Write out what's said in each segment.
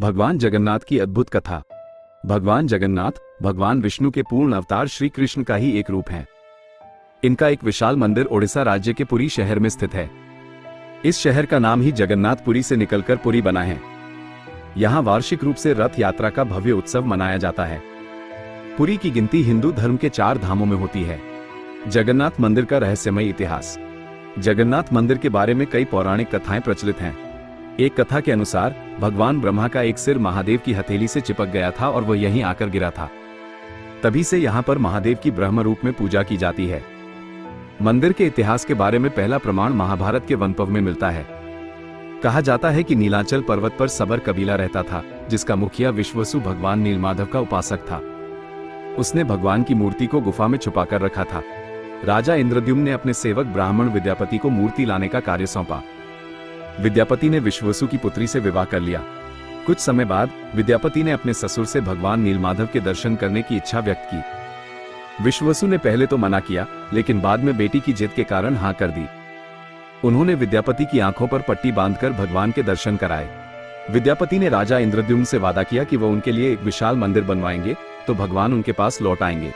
भगवान जगन्नाथ की अद्भुत कथा। भगवान जगन्नाथ भगवान विष्णु के पूर्ण अवतार श्री कृष्ण का ही एक रूप है। इनका एक विशाल मंदिर ओडिशा राज्य के पुरी शहर में स्थित है। इस शहर का नाम ही जगन्नाथपुरी से निकलकर पुरी बना है। यहाँ वार्षिक रूप से रथ यात्रा का भव्य उत्सव मनाया जाता है। पुरी की गिनती हिंदू धर्म के 4 धामों में होती है। जगन्नाथ मंदिर का रहस्यमय इतिहास। जगन्नाथ मंदिर के बारे में कई पौराणिक कथाएं प्रचलित हैं। एक कथा के अनुसार भगवान ब्रह्मा का एक सिर महादेव की हथेली से चिपक गया था और वह यहीं आकर गिरा था। तभी से यहाँ पर महादेव की ब्रह्म रूप में पूजा की जाती है। मंदिर के इतिहास के बारे में पहला प्रमाण महाभारत के वनपर्व में मिलता है। कहा जाता है कि नीलांचल पर्वत पर सबर कबीला रहता था, जिसका मुखिया विश्ववसु भगवान नीलमाधव का उपासक था। उसने भगवान की मूर्ति को गुफा में छुपाकर रखा था। राजा इंद्रद्युम्न ने अपने सेवक ब्राह्मण विद्यापति को मूर्ति लाने का कार्य सौंपा। विद्यापति ने विश्ववसु की पुत्री से विवाह कर लिया। कुछ समय बाद विद्यापति ने अपने ससुर से भगवान नीलमाधव के दर्शन करने की इच्छा व्यक्त की। विश्ववसु ने पहले तो मना किया, लेकिन बाद में बेटी की जिद के कारण हाँ कर दी। उन्होंने विद्यापति की आंखों पर पट्टी बांधकर भगवान के दर्शन कराए। विद्यापति ने राजा इंद्रद्युम्न से वादा किया कि वह उनके लिए एक विशाल मंदिर बनवाएंगे तो भगवान उनके पास लौट आएंगे।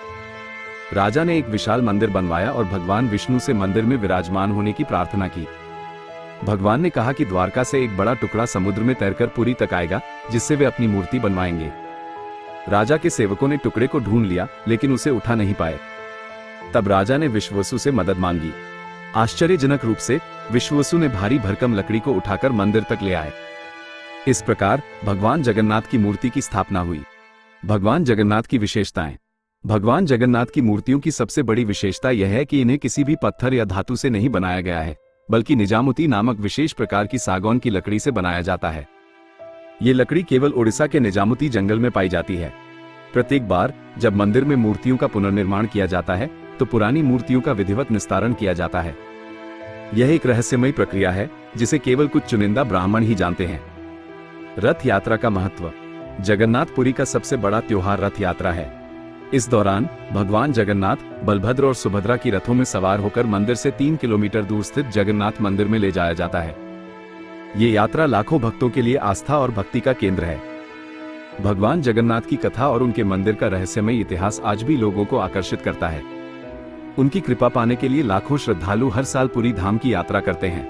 राजा ने एक विशाल मंदिर बनवाया और भगवान विष्णु से मंदिर में विराजमान होने की प्रार्थना की। भगवान ने कहा कि द्वारका से एक बड़ा टुकड़ा समुद्र में तैरकर पुरी तक आएगा, जिससे वे अपनी मूर्ति बनवाएंगे। राजा के सेवकों ने टुकड़े को ढूंढ लिया, लेकिन उसे उठा नहीं पाए। तब राजा ने विश्ववसु से मदद मांगी। आश्चर्यजनक रूप से विश्ववसु ने भारी भरकम लकड़ी को उठाकर मंदिर तक ले आए। इस प्रकार भगवान जगन्नाथ की मूर्ति की स्थापना हुई। भगवान जगन्नाथ की विशेषताएं। भगवान जगन्नाथ की मूर्तियों की सबसे बड़ी विशेषता यह है कि इन्हें किसी भी पत्थर या धातु से नहीं बनाया गया है, बल्कि निजामुती नामक विशेष प्रकार की सागौन की लकड़ी से बनाया जाता है। ये लकड़ी केवल ओडिशा के निजामुती जंगल में पाई जाती है। प्रत्येक बार जब मंदिर में मूर्तियों का पुनर्निर्माण किया जाता है तो पुरानी मूर्तियों का विधिवत निस्तारण किया जाता है। यह एक रहस्यमयी प्रक्रिया है जिसे केवल कुछ चुनिंदा ब्राह्मण ही जानते हैं। रथ यात्रा का महत्व। जगन्नाथपुरी का सबसे बड़ा त्योहार रथ यात्रा है। इस दौरान भगवान जगन्नाथ बलभद्र और सुभद्रा की रथों में सवार होकर मंदिर से 3 किलोमीटर दूर स्थित जगन्नाथ मंदिर में ले जाया जाता है। ये यात्रा लाखों भक्तों के लिए आस्था और भक्ति का केंद्र है। भगवान जगन्नाथ की कथा और उनके मंदिर का रहस्यमय इतिहास आज भी लोगों को आकर्षित करता है। उनकी कृपा पाने के लिए लाखों श्रद्धालु हर साल पुरी धाम की यात्रा करते हैं।